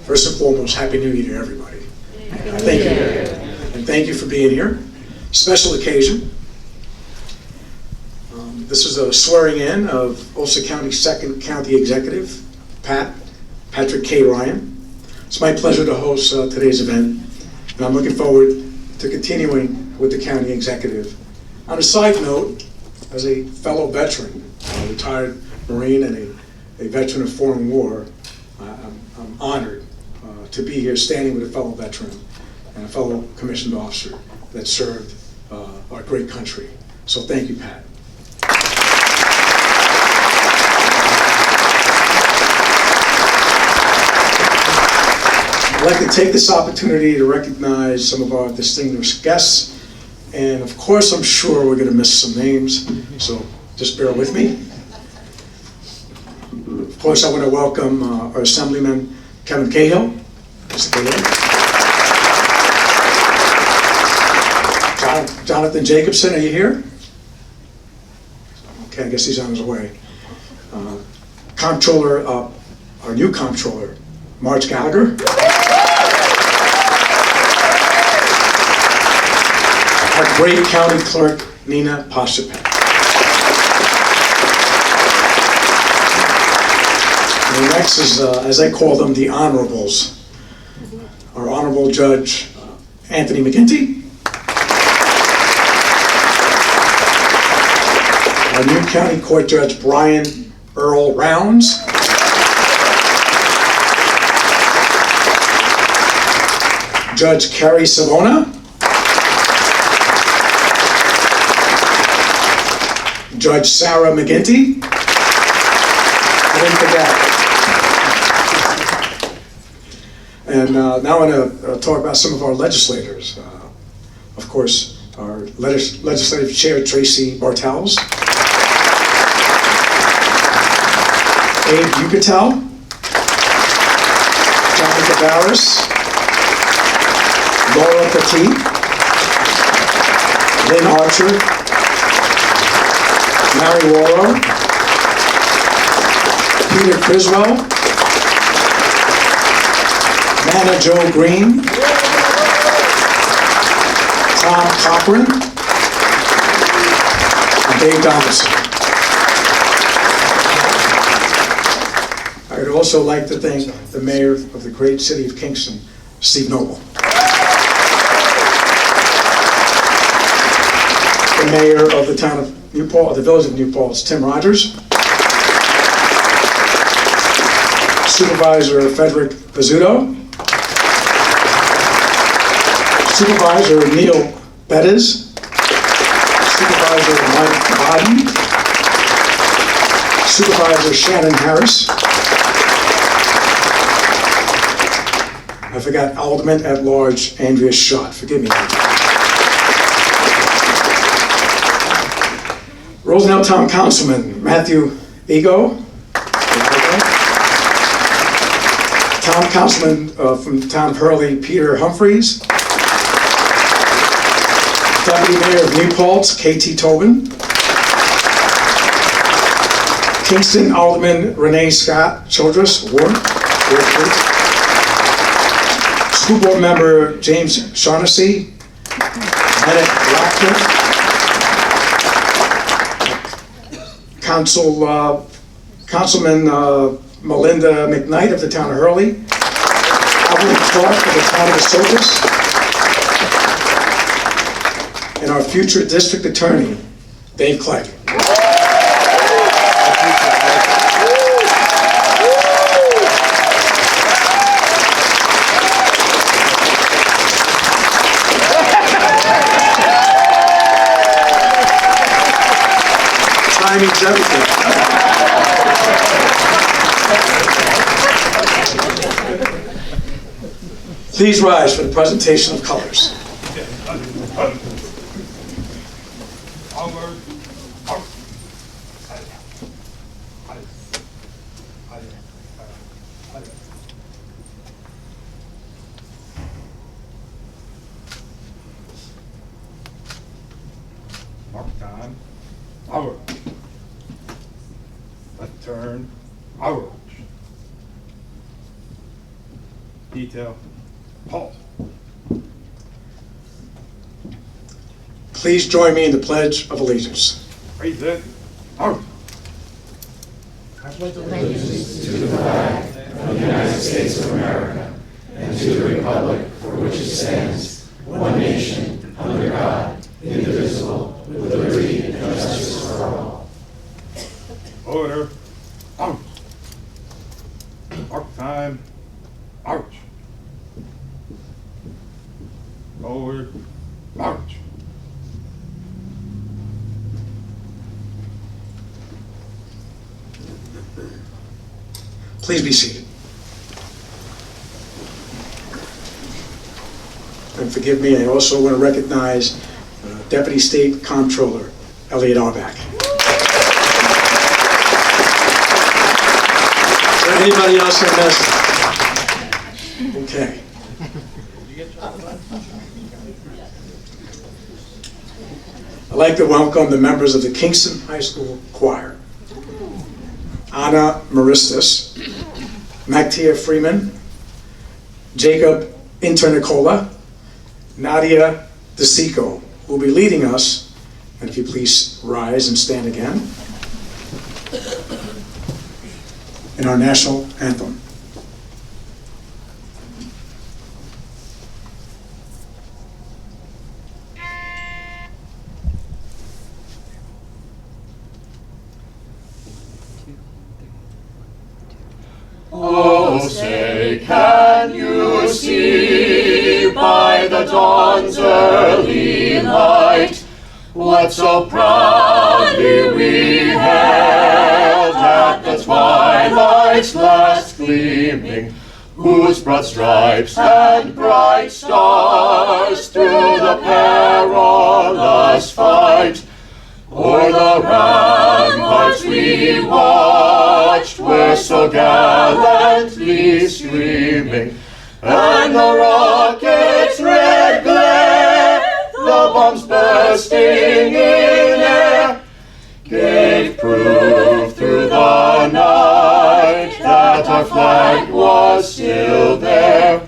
First and foremost, Happy New Year to everybody. Thank you. And thank you for being here. Special occasion. This is a swearing in of Ulster County's second county executive, Patrick K. Ryan. It's my pleasure to host today's event, and I'm looking forward to continuing with the county executive. On a side note, as a fellow veteran, a retired Marine and a veteran of foreign war, I'm honored to be here standing with a fellow veteran and a fellow commissioned officer that served our great country. So thank you, Pat. I'd like to take this opportunity to recognize some of our distinguished guests, and of course I'm sure we're going to miss some names, so just bear with me. Of course I want to welcome our Assemblyman Kevin Cahill. Jonathan Jacobson, are you here? Okay, I guess he's on his way. Comptroller, our new comptroller, Marge Gallagher. Our great county clerk, Nina Postupek. And next is, as I call them, the honorables. Our Honorable Judge Anthony McGinty. Our new County Court Judge Brian Earl Rounds. Judge Carrie Savona. Judge Sarah McGinty. I didn't forget. And now I want to talk about some of our legislators. Of course, our legislative chair, Tracy Bartels. Abe Yucatel. John Tavares. Laura Petit. Lynn Archer. Mary Warrow, Peter Criswell, Nana Joe Green, Tom Cochran, and Dave Donaldson. I would also like to thank the mayor of the great city of Kingston, Steve Noble. The mayor of the town of New Paltz, the village of New Paltz, Tim Rogers. Supervisor Frederick Pizzuto. Supervisor Neil Bettis. Supervisor Mike Bodden. Supervisor Shannon Harris. I forgot Alderman at Large Andrea Schott. Forgive me. Rosenau Town Councilman Matthew Ego. Town Councilman from the town of Hurley, Peter Humphreys. Deputy Mayor of New Paltz, KT Tobin. Kingston Alderman Renee Scott Childress, Ward. School Board Member James Shaughnessy. Bennett Ratcliffe. Councilman Melinda McKnight of the town of Hurley, Alderman Clark of the town of Esopus, and our future district attorney, Dave Clegg. Timing's everything. Please rise for the presentation of colors. Mark time. Our left turn. Our Detail. Halt. Please join me in the Pledge of Allegiance. Raise it. Out. Order. Out. Mark time. March. Forward. March. Please be seated. And forgive me, I also want to recognize Deputy State Comptroller Elliot Auerbach. Is there anybody else I missed? Okay. I'd like to welcome the members of the Kingston High School Choir. Anna Maristas, Mactia Freeman, Jacob Internicola, Nadia DeSico, who will be leading us, and if you please rise and stand again, in our national anthem. Oh, say, can you see by the dawn's early light what so proudly we hailed at the twilight's last gleaming, whose broad stripes and bright stars through the perilous fight o'er the ramparts we watched were so gallantly streaming, and the rocket's red glare, the bombs bursting in air, gave proof through the night that our flag was still there.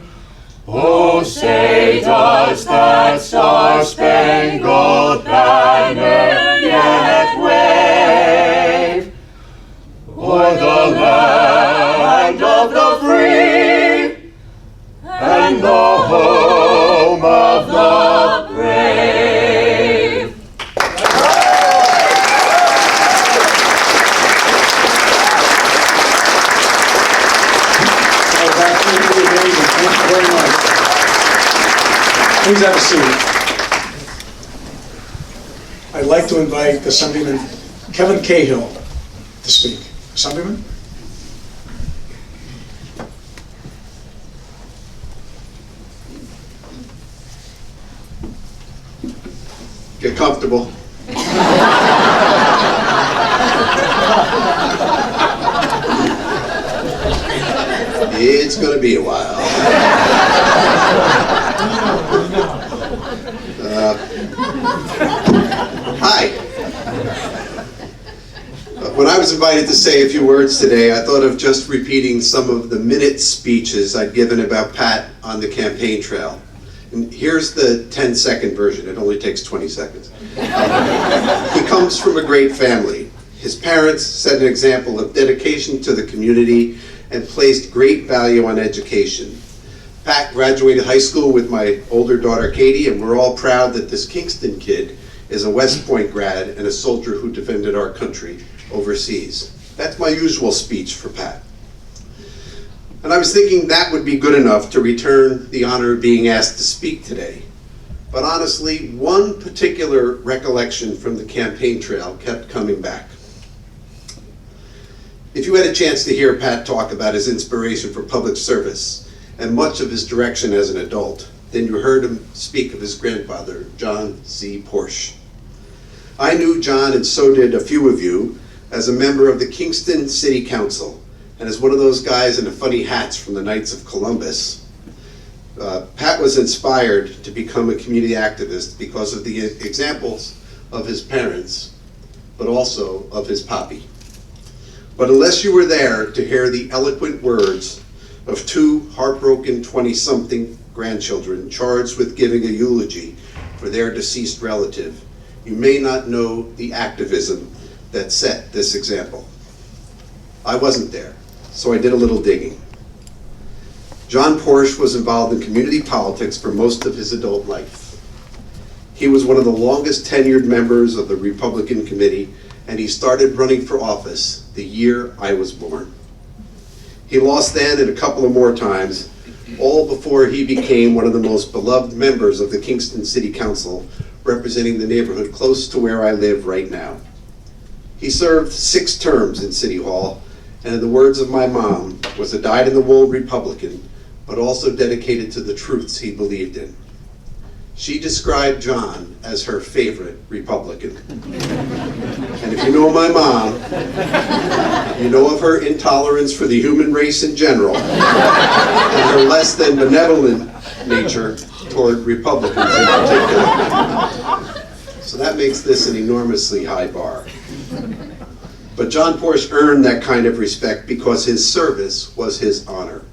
Oh, say, does that star-spangled banner yet wave o'er the land of the free and the home of the brave? Absolutely amazing. Thank you very much. Please have a seat. I'd like to invite Assemblyman Kevin Cahill to speak. Assemblyman? Get comfortable. It's going to be a while. Hi. When I was invited to say a few words today, I thought of just repeating some of the minute speeches I'd given about Pat on the campaign trail. And here's the 10-second version. It only takes 20 seconds. He comes from a great family. His parents set an example of dedication to the community and placed great value on education. Pat graduated high school with my older daughter Katie, and we're all proud that this Kingston kid is a West Point grad and a soldier who defended our country overseas. That's my usual speech for Pat. And I was thinking that would be good enough to return the honor of being asked to speak today. But honestly, one particular recollection from the campaign trail kept coming back. If you had a chance to hear Pat talk about his inspiration for public service and much of his direction as an adult, then you heard him speak of his grandfather, John C. Porsche. I knew John, and so did a few of you, as a member of the Kingston City Council, and as one of those guys in the funny hats from the Knights of Columbus. Pat was inspired to become a community activist because of the examples of his parents, but also of his papi. But unless you were there to hear the eloquent words of two heartbroken 20-something grandchildren charged with giving a eulogy for their deceased relative, you may not know the activism that set this example. I wasn't there, so I did a little digging. John Porsche was involved in community politics for most of his adult life. He was one of the longest tenured members of the Republican Committee, and he started running for office the year I was born. He lost then and a couple of more times, all before he became one of the most beloved members of the Kingston City Council, representing the neighborhood close to where I live right now. He served 6 terms in City Hall, and in the words of my mom, was a dyed-in-the-wool Republican, but also dedicated to the truths he believed in. She described John as her favorite Republican. And if you know my mom, you know of her intolerance for the human race in general, and her less than benevolent nature toward Republicans in particular. So that makes this an enormously high bar. But John Porsche earned that kind of respect because his service was his honor.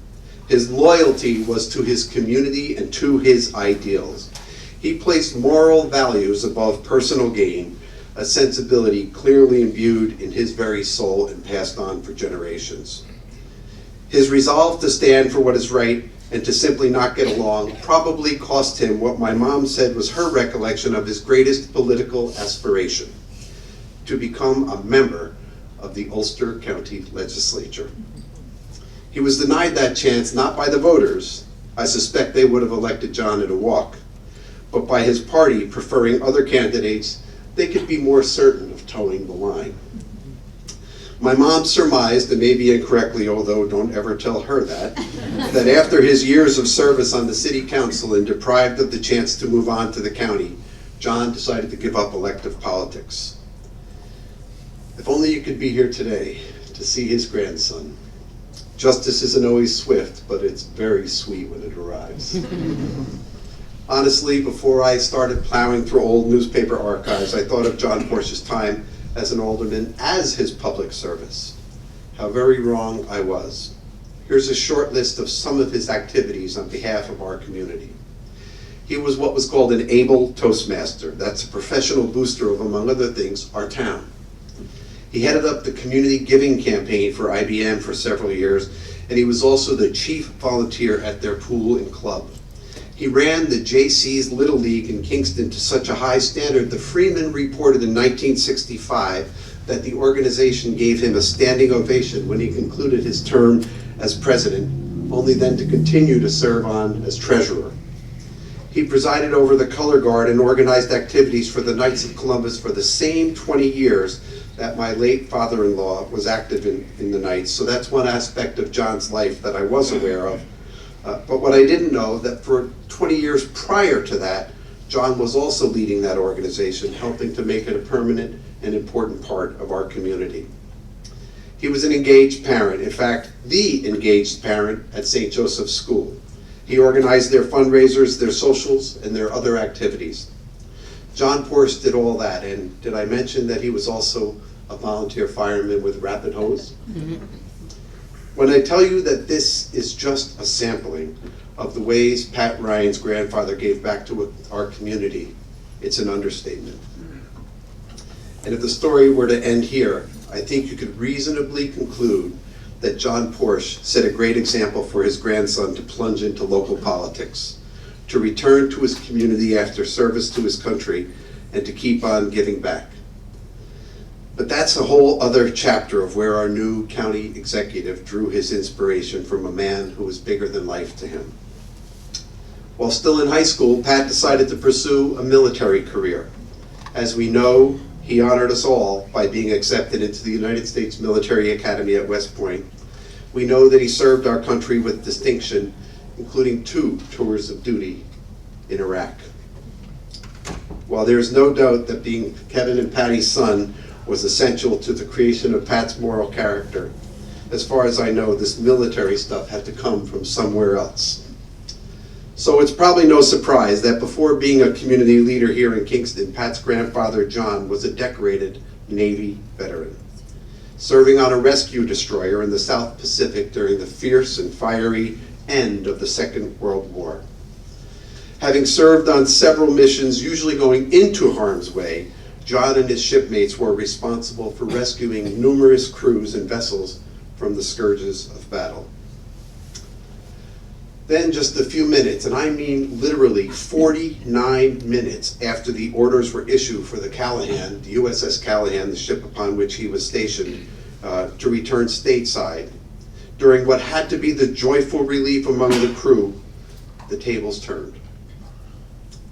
His loyalty was to his community and to his ideals. He placed moral values above personal gain, a sensibility clearly imbued in his very soul and passed on for generations. His resolve to stand for what is right and to simply not get along probably cost him what my mom said was her recollection of his greatest political aspiration: to become a member of the Ulster County Legislature. He was denied that chance not by the voters. I suspect they would have elected John in a walk, but by his party preferring other candidates they could be more certain of towing the line. My mom surmised, and maybe incorrectly, although don't ever tell her that after his years of service on the city council and deprived of the chance to move on to the county, John decided to give up elective politics. If only you could be here today to see his grandson. Justice isn't always swift, but it's very sweet when it arrives. Honestly, before I started plowing through old newspaper archives, I thought of John Porsche's time as an alderman as his public service. How very wrong I was. Here's a short list of some of his activities on behalf of our community. He was what was called an able Toastmaster. That's a professional booster of, among other things, our town. He headed up the community giving campaign for IBM for several years, and he was also the chief volunteer at their pool and club. He ran the JC's Little League in Kingston to such a high standard, the Freeman reported in 1965 that the organization gave him a standing ovation when he concluded his term as president, only then to continue to serve on as treasurer. He presided over the color guard and organized activities for the Knights of Columbus for the same 20 years that my late father-in-law was active in the Knights. So that's one aspect of John's life that I was aware of. But what I didn't know, that for 20 years prior to that, John was also leading that organization, helping to make it a permanent and important part of our community. He was an engaged parent, in fact, the engaged parent at St. Joseph's School. He organized their fundraisers, their socials, and their other activities. John Porsche did all that, and did I mention that he was also a volunteer fireman with Rapid Hose? When I tell you that this is just a sampling of the ways Pat Ryan's grandfather gave back to our community, it's an understatement. And if the story were to end here, I think you could reasonably conclude that John Porsche set a great example for his grandson to plunge into local politics, to return to his community after service to his country, and to keep on giving back. But that's a whole other chapter of where our new county executive drew his inspiration from a man who was bigger than life to him. While still in high school, Pat decided to pursue a military career. As we know, he honored us all by being accepted into the United States Military Academy at West Point. We know that he served our country with distinction, including 2 tours of duty in Iraq. While there is no doubt that being Kevin and Patty's son was essential to the creation of Pat's moral character, as far as I know, this military stuff had to come from somewhere else. So it's probably no surprise that before being a community leader here in Kingston, Pat's grandfather, John, was a decorated Navy veteran. serving on a rescue destroyer in the South Pacific during the fierce and fiery end of the Second World War. Having served on several missions, usually going into harm's way, John and his shipmates were responsible for rescuing numerous crews and vessels from the scourges of battle. Then just a few minutes, and I mean literally 49 minutes after the orders were issued for the Callahan, the USS Callahan, the ship upon which he was stationed, to return stateside, during what had to be the joyful relief among the crew, the tables turned.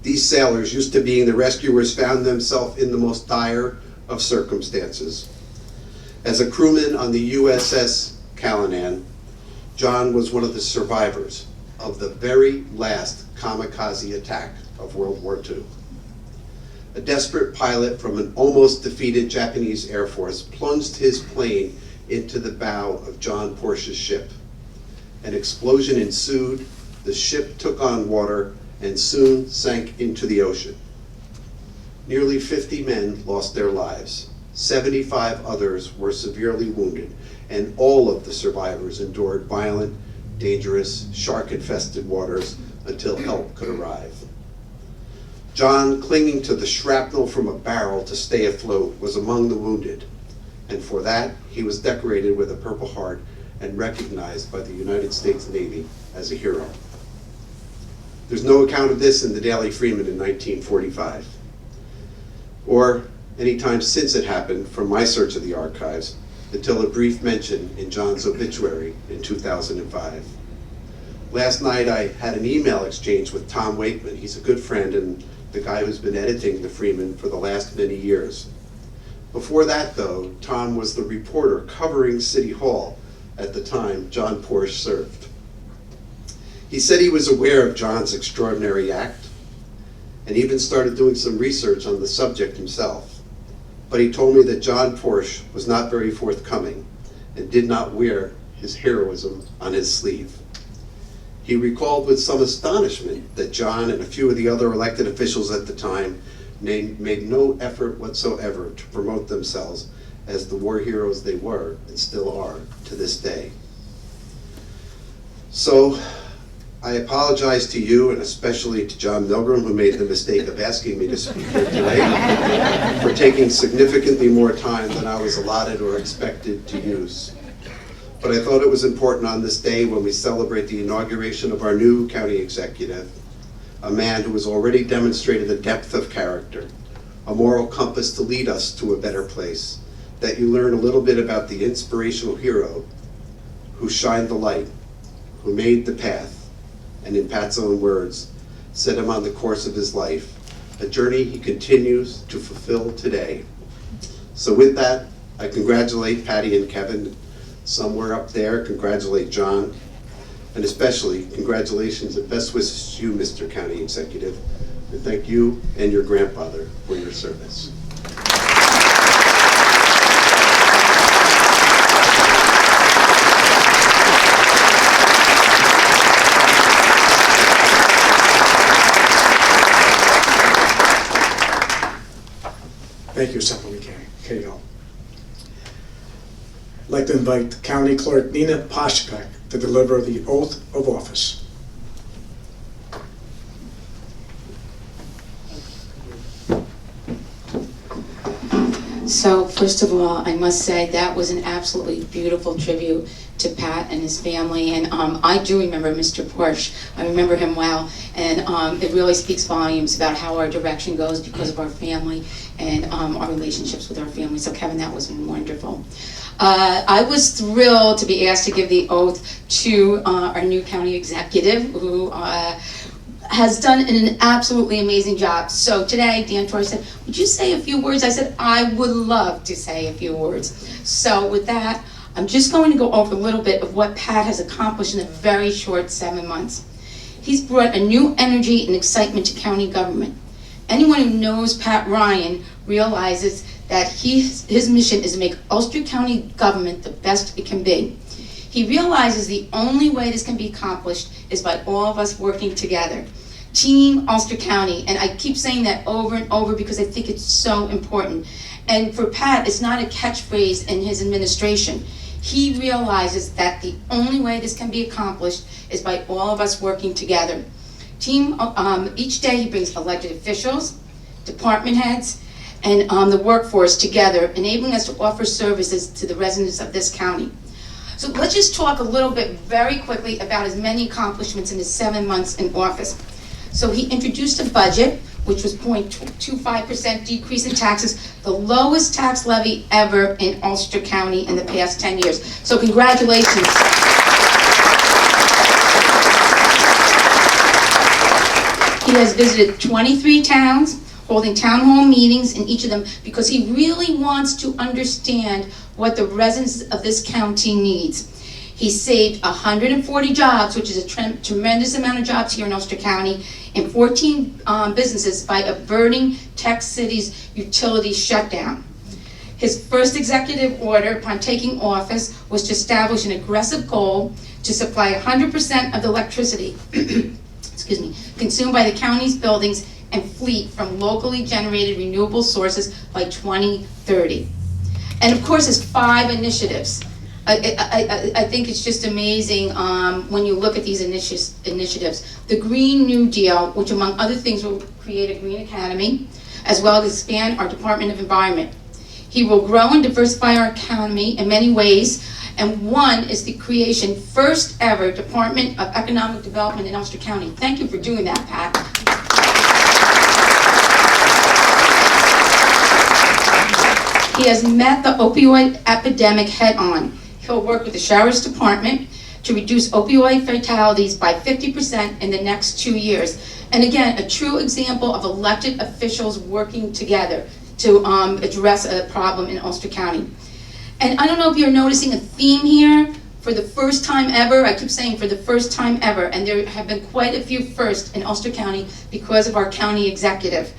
These sailors, used to being the rescuers, found themselves in the most dire of circumstances. As a crewman on the USS Callahan, John was one of the survivors of the very last kamikaze attack of World War II. A desperate pilot from an almost defeated Japanese Air Force plunged his plane into the bow of John Porsche's ship. An explosion ensued, the ship took on water, and soon sank into the ocean. Nearly 50 men lost their lives. 75 others were severely wounded, and all of the survivors endured violent, dangerous, shark-infested waters until help could arrive. John, clinging to the shrapnel from a barrel to stay afloat, was among the wounded, and for that he was decorated with a Purple Heart and recognized by the United States Navy as a hero. There's no account of this in the Daily Freeman in 1945, or any time since it happened from my search of the archives, until a brief mention in John's obituary in 2005. Last night I had an email exchange with Tom Wakeman. He's a good friend and the guy who's been editing the Freeman for the last many years. Before that, though, Tom was the reporter covering City Hall at the time John Porsche served. He said he was aware of John's extraordinary act and even started doing some research on the subject himself. But he told me that John Porsche was not very forthcoming and did not wear his heroism on his sleeve. He recalled with some astonishment that John and a few of the other elected officials at the time made no effort whatsoever to promote themselves as the war heroes they were and still are to this day. So I apologize to you, and especially to John Milgram, who made the mistake of asking me to speak here today, for taking significantly more time than I was allotted or expected to use. But I thought it was important on this day, when we celebrate the inauguration of our new county executive, a man who has already demonstrated a depth of character, a moral compass to lead us to a better place, that you learn a little bit about the inspirational hero who shined the light, who made the path, and in Pat's own words, set him on the course of his life, a journey he continues to fulfill today. So with that, I congratulate Patty and Kevin. Somewhere up there, congratulate John, and especially congratulations and best wishes to you, Mr. County Executive, and thank you and your grandfather for your service. Thank you, Assemblyman Cahill. I'd like to invite County Clerk Nina Poshpek to deliver the oath of office. So first of all, I must say that was an absolutely beautiful tribute to Pat and his family, and I do remember Mr. Porsche. I remember him well, and it really speaks volumes about how our direction goes because of our family and our relationships with our family. So Kevin, that was wonderful. I was thrilled to be asked to give the oath to our new county executive, who has done an absolutely amazing job. So today, Dan Torres said, would you say a few words? I said, I would love to say a few words. So with that, I'm just going to go over a little bit of what Pat has accomplished in a very short 7 months. He's brought a new energy and excitement to county government. Anyone who knows Pat Ryan realizes that his mission is to make Ulster County government the best it can be. He realizes the only way this can be accomplished is by all of us working together. Team Ulster County, and I keep saying that over and over because I think it's so important. And for Pat, it's not a catchphrase in his administration. He realizes that the only way this can be accomplished is by all of us working together. Each day he brings elected officials, department heads, and the workforce together, enabling us to offer services to the residents of this county. So let's just talk a little bit very quickly about his many accomplishments in his 7 months in office. So he introduced a budget, which was 0.25% decrease in taxes, the lowest tax levy ever in Ulster County in the past 10 years. So congratulations. He has visited 23 towns, holding town hall meetings in each of them because he really wants to understand what the residents of this county needs. He saved 140 jobs, which is a tremendous amount of jobs here in Ulster County, and 14 businesses by averting Tech City's utility shutdown. His first executive order upon taking office was to establish an aggressive goal to supply 100% of the electricity consumed by the county's buildings and fleet from locally generated renewable sources by 2030. And of course, his 5 initiatives. I think it's just amazing when you look at these initiatives. The Green New Deal, which among other things will create a green academy, as well as expand our Department of Environment. He will grow and diversify our economy in many ways, and one is the creation, first ever Department of Economic Development in Ulster County. Thank you for doing that, Pat. He has met the opioid epidemic head on. He'll work with the Sheriff's Department to reduce opioid fatalities by 50% in the next 2 years. And again, a true example of elected officials working together to address a problem in Ulster County. And I don't know if you're noticing a theme here. For the first time ever, I keep saying for the first time ever, and there have been quite a few firsts in Ulster County because of our county executive.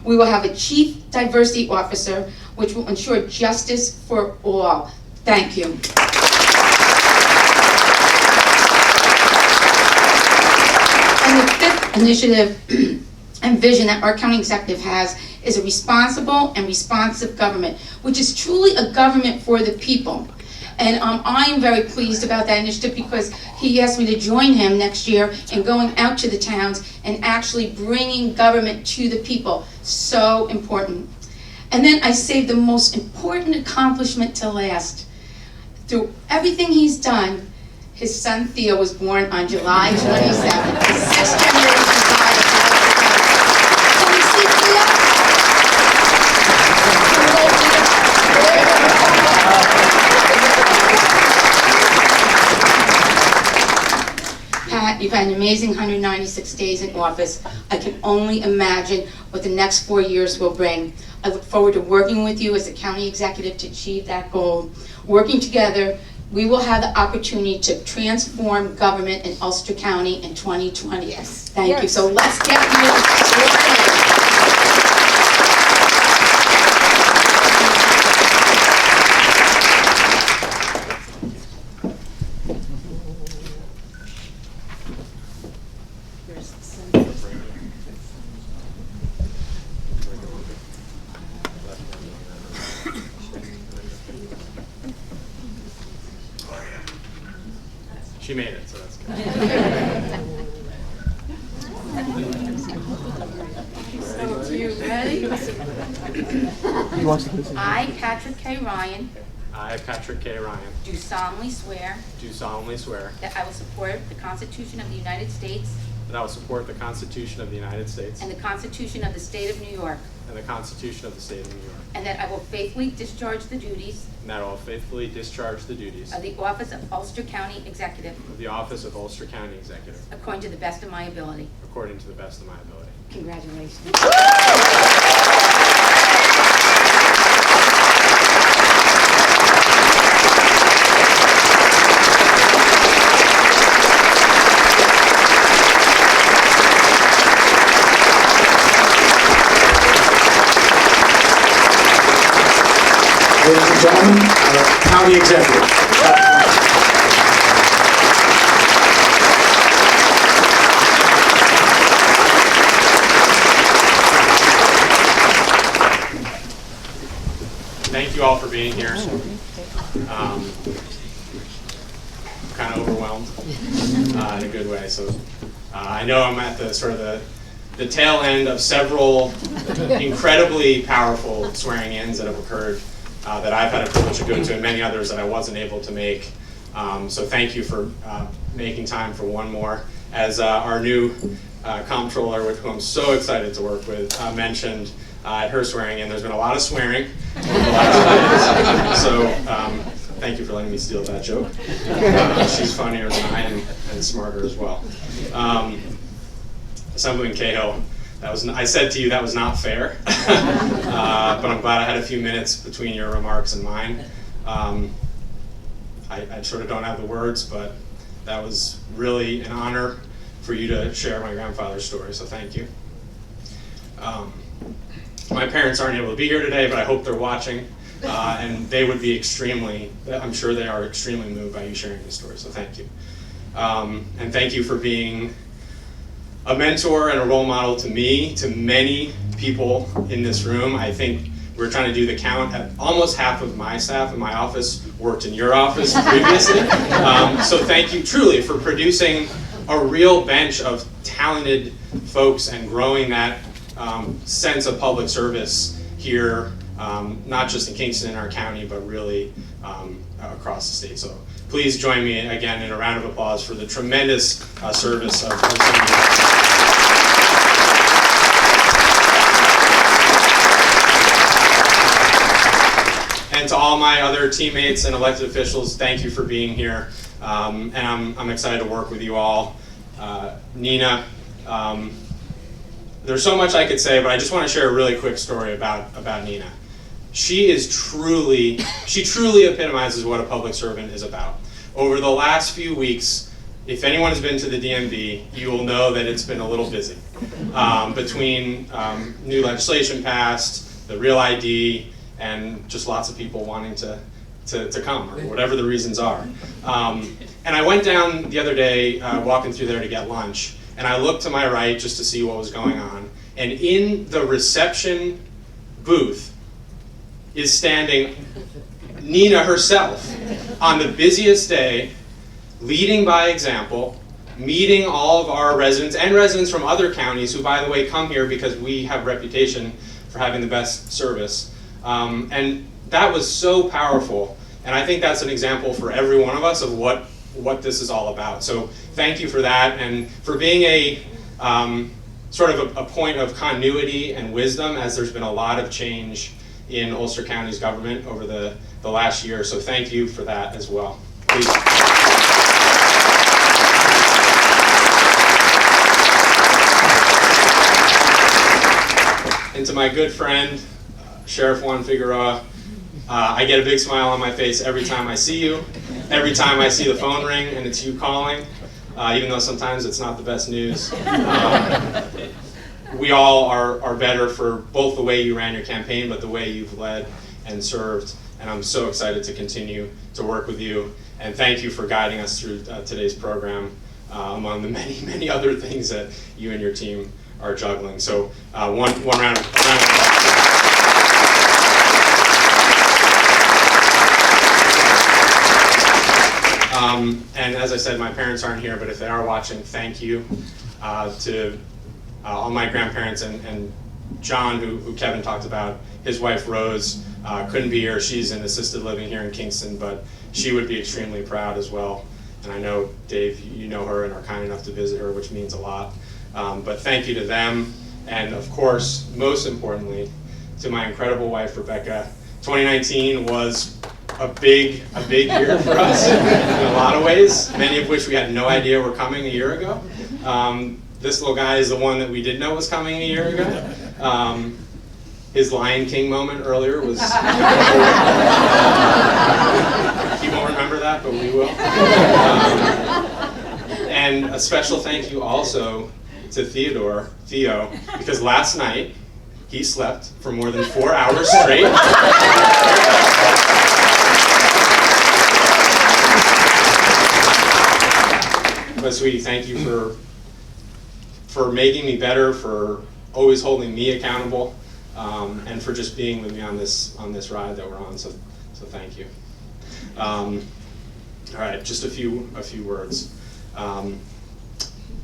We will have a Chief Diversity Officer, which will ensure justice for all. Thank you. And the 5th initiative and vision that our county executive has is a responsible and responsive government, which is truly a government for the people. And I am very pleased about that initiative because he asked me to join him next year in going out to the towns and actually bringing government to the people. So important. And then I saved the most important accomplishment to last. Through everything he's done, his son Theo was born on July 27th. 6 generations died. Can we see Theo? Pat, you've had an amazing 196 days in office. I can only imagine what the next 4 years will bring. I look forward to working with you as a county executive to achieve that goal. Working together, we will have the opportunity to transform government in Ulster County in 2020. Yes. Thank you. So let's get you. She made it, so that's good. So, you ready? I, Patrick K. Ryan, I, Patrick K. Ryan, do solemnly swear do solemnly swear that I will support the Constitution of the United States that I will support the Constitution of the United States and the Constitution of the State of New York, and the Constitution of the State of New York, and that I will faithfully discharge the duties and that I will faithfully discharge the duties of the office of Ulster County Executive of the office of Ulster County Executive according to the best of my ability. according to the best of my ability. Congratulations. Ladies and gentlemen, County Executive. thank you all for being here. Kind of overwhelmed in a good way. So I know I'm at the sort of the tail end of several incredibly powerful swearing-ins that have occurred that I've had a privilege to go to, and many others that I wasn't able to make. So thank you for making time for one more. As our new comptroller, with whom I'm so excited to work with, mentioned at her swearing-in, there's been a lot of swearing over the last 2 days. So thank you for letting me steal that joke. She's funnier than I am and smarter as well. Assemblyman Cahill, I said to you that was not fair, but I'm glad I had a few minutes between your remarks and mine. I sort of don't have the words, but that was really an honor for you to share my grandfather's story, so thank you. My parents aren't able to be here today, but I hope they're watching, and they would be I'm sure they are extremely moved by you sharing this story, so thank you. And thank you for being a mentor and a role model to me, to many people in this room. I think we're trying to do the count. Almost half of my staff in my office worked in your office previously. So thank you truly for producing a real bench of talented folks and growing that sense of public service here, not just in Kingston and our county, but really across the state. So please join me again in a round of applause for the tremendous service of some of you. And to all my other teammates and elected officials, thank you for being here. And I'm excited to work with you all. Nina, there's so much I could say, but I just want to share a really quick story about Nina. She truly epitomizes what a public servant is about. Over the last few weeks, if anyone has been to the DMV, you will know that it's been a little busy. Between new legislation passed, the Real ID, and just lots of people wanting to come, or whatever the reasons are. And I went down the other day, walking through there to get lunch, and I looked to my right just to see what was going on. And in the reception booth is standing Nina herself on the busiest day, leading by example, meeting all of our residents and residents from other counties who, by the way, come here because we have a reputation for having the best service. And that was so powerful. And I think that's an example for every one of us of what this is all about. So thank you for that, and for being a sort of a point of continuity and wisdom, as there's been a lot of change in Ulster County's government over the last year. So thank you for that as well. Please. And to my good friend, Sheriff Juan Figueroa, I get a big smile on my face every time I see you, every time I see the phone ring and it's you calling, even though sometimes it's not the best news. We all are better for both the way you ran your campaign, but the way you've led and served, and I'm so excited to continue to work with you, and thank you for guiding us through today's program, among the many, many other things that you and your team are juggling. So one round of applause. And as I said, my parents aren't here, but if they are watching, thank you to all my grandparents and John, who Kevin talked about. His wife Rose couldn't be here. She's in assisted living here in Kingston, but she would be extremely proud as well. And I know, Dave, you know her and are kind enough to visit her, which means a lot. But thank you to them, and of course, most importantly, to my incredible wife, Rebecca. 2019 was a big year for us in a lot of ways, many of which we had no idea were coming a year ago. This little guy is the one that we did know was coming a year ago. His Lion King moment earlier was... He won't remember that, but we will. And a special thank you also to Theo, because last night he slept for more than 4 hours straight. But sweetie, thank you for making me better, for always holding me accountable, and for just being with me on this ride that we're on. So thank you. All right, just a few words.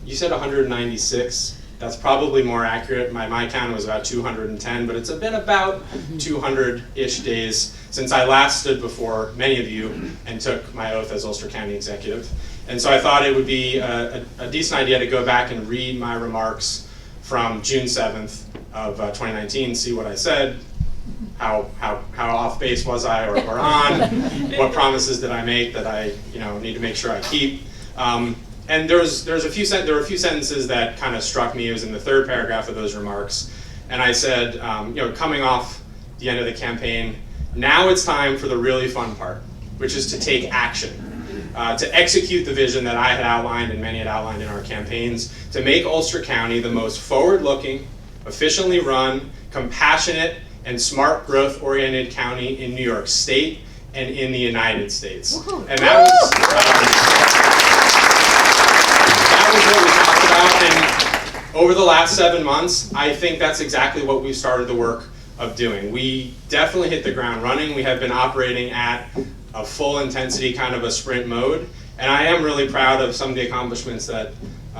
You said 196. That's probably more accurate. My count was about 210, but it's been about 200-ish days since I last stood before many of you and took my oath as Ulster County Executive. And so I thought it would be a decent idea to go back and read my remarks from June 7th of 2019, see what I said, how off base was I or on, what promises did I make that I need to make sure I keep. And there were a few sentences that kind of struck me. It was in the third paragraph of those remarks, and I said, coming off the end of the campaign, now it's time for the really fun part, which is to take action, to execute the vision that I had outlined and many had outlined in our campaigns, to make Ulster County the most forward-looking, efficiently run, compassionate, and smart growth-oriented county in New York State and in the United States. And that was what we talked about, and over the last 7 months, I think that's exactly what we've started the work of doing. We definitely hit the ground running. We have been operating at a full intensity, kind of a sprint mode, and I am really proud of some of the accomplishments that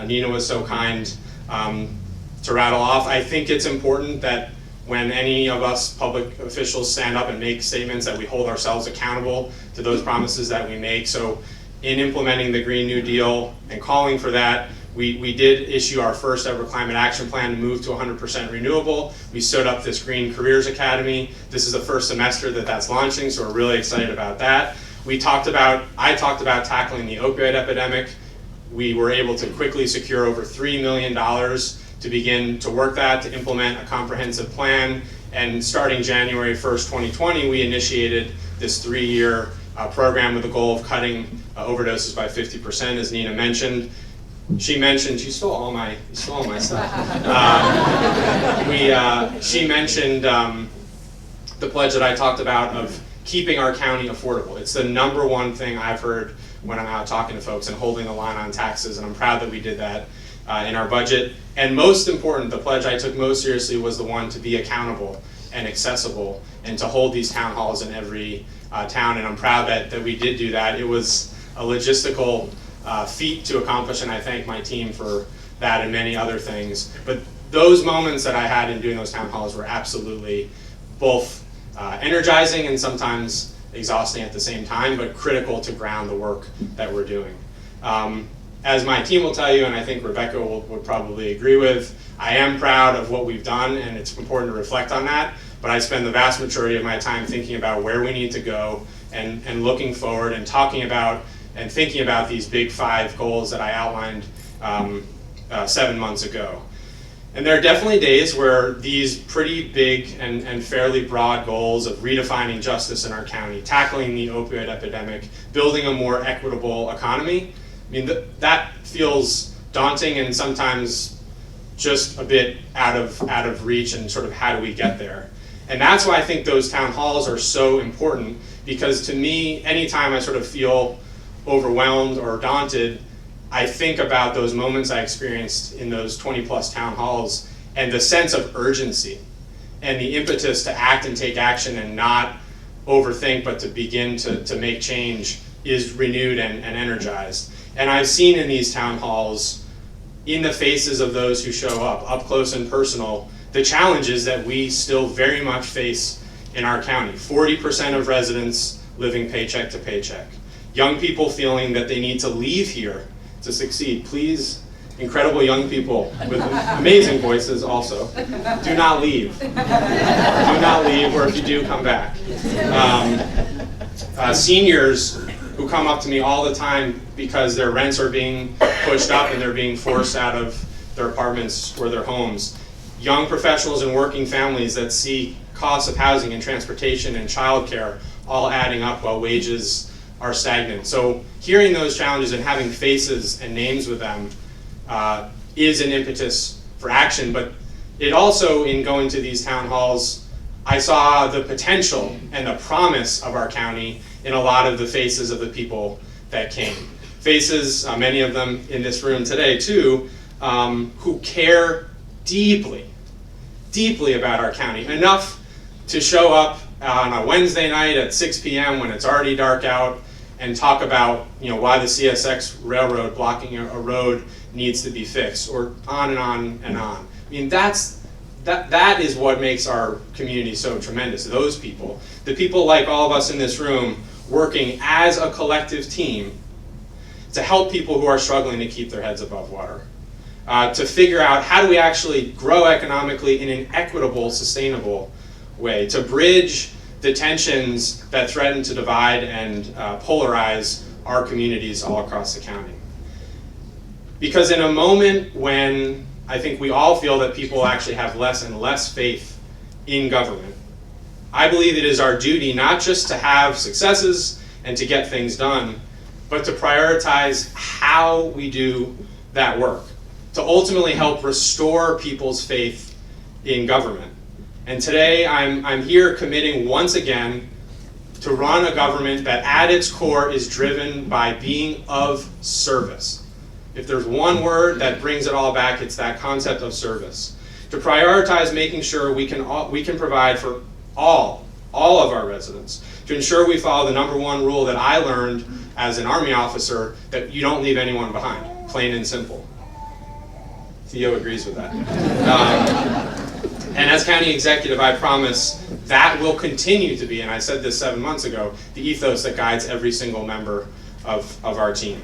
Nina was so kind to rattle off. I think it's important that when any of us public officials stand up and make statements, that we hold ourselves accountable to those promises that we make. So in implementing the Green New Deal and calling for that, we did issue our first ever climate action plan to move to 100% renewable. We stood up this Green Careers Academy. This is the first semester that's launching, so we're really excited about that. I talked about tackling the opioid epidemic. We were able to quickly secure over $3 million to begin to work that, to implement a comprehensive plan. And starting January 1st, 2020, we initiated this 3-year program with the goal of cutting overdoses by 50%, as Nina mentioned. She stole all my stuff. She mentioned the pledge that I talked about of keeping our county affordable. It's the number one thing I've heard when I'm out talking to folks and holding the line on taxes, and I'm proud that we did that in our budget. And most important, the pledge I took most seriously was the one to be accountable and accessible and to hold these town halls in every town, and I'm proud that we did do that. It was a logistical feat to accomplish, and I thank my team for that and many other things. But those moments that I had in doing those town halls were absolutely both energizing and sometimes exhausting at the same time, but critical to ground the work that we're doing. As my team will tell you, and I think Rebecca would probably agree with, I am proud of what we've done, and it's important to reflect on that, but I spend the vast majority of my time thinking about where we need to go and looking forward and talking about and thinking about these big 5 goals that I outlined 7 months ago. And there are definitely days where these pretty big and fairly broad goals of redefining justice in our county, tackling the opioid epidemic, building a more equitable economy, I mean, that feels daunting and sometimes just a bit out of reach, and sort of how do we get there? And that's why I think those town halls are so important, because to me, anytime I sort of feel overwhelmed or daunted, I think about those moments I experienced in those 20+ town halls and the sense of urgency and the impetus to act and take action and not overthink, but to begin to make change is renewed and energized. And I've seen in these town halls, in the faces of those who show up close and personal, the challenges that we still very much face in our county. 40% of residents living paycheck to paycheck. Young people feeling that they need to leave here to succeed. Please, incredible young people with amazing voices also, do not leave. Do not leave, or if you do, come back. Seniors who come up to me all the time because their rents are being pushed up and they're being forced out of their apartments or their homes. Young professionals and working families that see costs of housing and transportation and childcare all adding up while wages are stagnant. So hearing those challenges and having faces and names with them is an impetus for action. But it also, in going to these town halls, I saw the potential and the promise of our county in a lot of the faces of the people that came. Faces, many of them in this room today too, who care deeply deeply about our county, enough to show up on a Wednesday night at 6 p.m. when it's already dark out and talk about why the CSX railroad blocking a road needs to be fixed, or on and on and on. I mean, that is what makes our community so tremendous. Those people, the people like all of us in this room, working as a collective team to help people who are struggling to keep their heads above water, to figure out how do we actually grow economically in an equitable, sustainable way, to bridge the tensions that threaten to divide and polarize our communities all across the county. Because in a moment when I think we all feel that people actually have less and less faith in government, I believe it is our duty not just to have successes and to get things done, but to prioritize how we do that work, to ultimately help restore people's faith in government. And today I'm here committing once again to run a government that at its core is driven by being of service. If there's one word that brings it all back, it's that concept of service. To prioritize making sure we can provide for all of our residents. To ensure we follow the number one rule that I learned as an Army officer, that you don't leave anyone behind, plain and simple. Theo agrees with that. And as county executive, I promise that will continue to be, and I said this 7 months ago, the ethos that guides every single member of our team.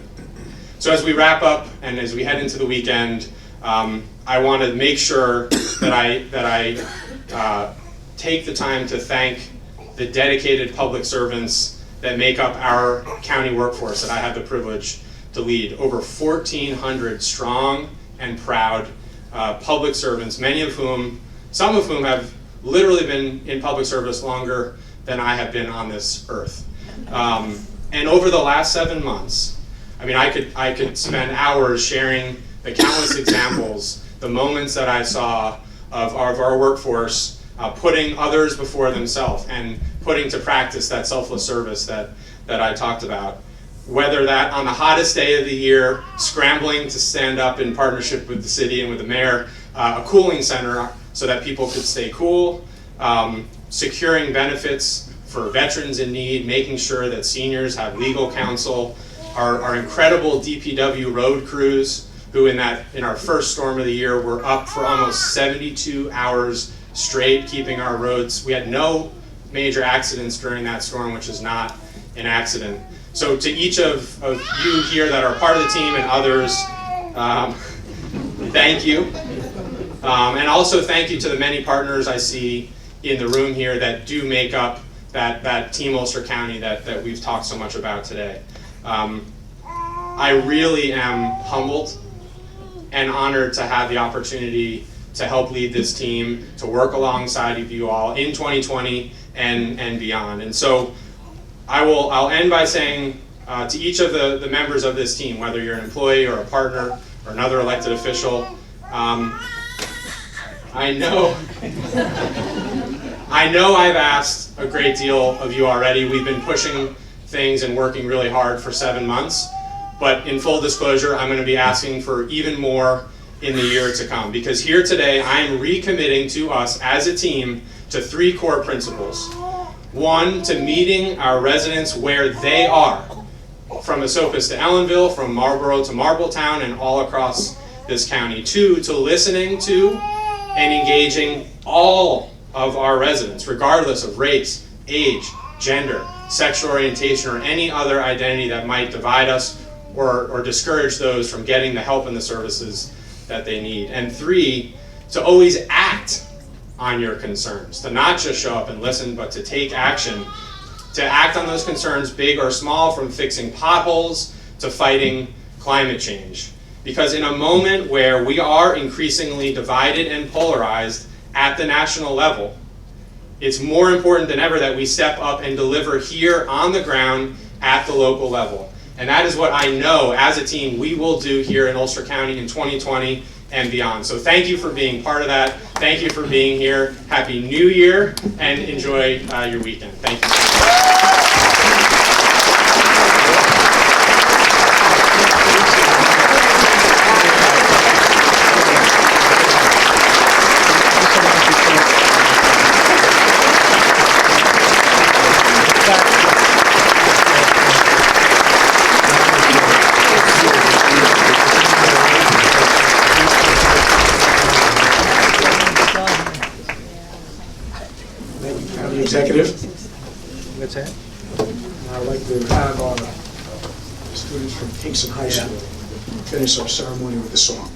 So as we wrap up and as we head into the weekend, I want to make sure that I take the time to thank the dedicated public servants that make up our county workforce that I have the privilege to lead. Over 1,400 strong and proud public servants, some of whom have literally been in public service longer than I have been on this earth. And over the last 7 months, I mean, I could spend hours sharing the countless examples, the moments that I saw of our workforce putting others before themselves and putting to practice that selfless service that I talked about. Whether that on the hottest day of the year, scrambling to stand up in partnership with the city and with the mayor, a cooling center so that people could stay cool, securing benefits for veterans in need, making sure that seniors have legal counsel, our incredible DPW road crews, who in our first storm of the year were up for almost 72 hours straight, keeping our roads. We had no major accidents during that storm, which is not an accident. So to each of you here that are part of the team and others, thank you. And also thank you to the many partners I see in the room here that do make up that Team Ulster County that we've talked so much about today. I really am humbled and honored to have the opportunity to help lead this team, to work alongside of you all in 2020 and beyond. And so I'll end by saying to each of the members of this team, whether you're an employee or a partner or another elected official, I know I've asked a great deal of you already. We've been pushing things and working really hard for 7 months, but in full disclosure, I'm going to be asking for even more in the year to come, because here today I am recommitting to us as a team to 3 core principles. 1, to meeting our residents where they are, from Esopus to Ellenville, from Marlborough to Marbletown, and all across this county. 2, to listening to and engaging all of our residents, regardless of race, age, gender, sexual orientation, or any other identity that might divide us or discourage those from getting the help and the services that they need. And 3, to always act on your concerns, to not just show up and listen, but to take action, to act on those concerns, big or small, from fixing potholes to fighting climate change. Because in a moment where we are increasingly divided and polarized at the national level, it's more important than ever that we step up and deliver here on the ground at the local level. And that is what I know as a team we will do here in Ulster County in 2020 and beyond. So thank you for being part of that. Thank you for being here. Happy New Year, and enjoy your weekend. Thank you so much. Executive. What's that? I'd like to have our students from Kingston High School finish our ceremony with the song.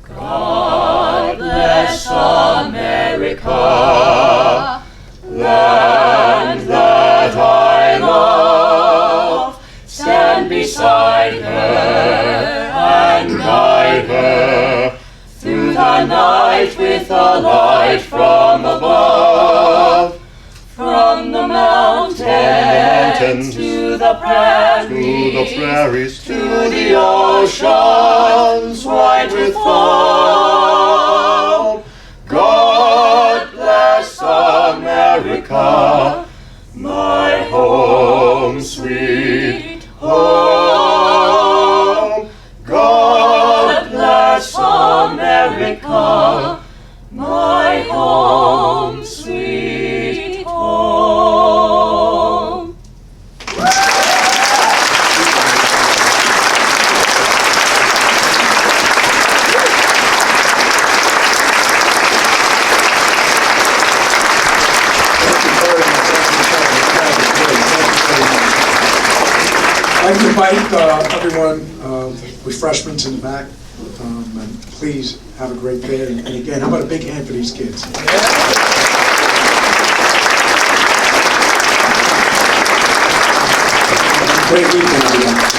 God bless America, land that I love. Stand beside her and guide her through the night with a light from above. From the mountains to the prairies, to the oceans white with foam. God bless America, my home, sweet home. God bless America, my home, sweet home. I'd like to invite everyone, refreshments in the back, and please have a great day. And again, how about a big hand for these kids? Great weekend, everyone.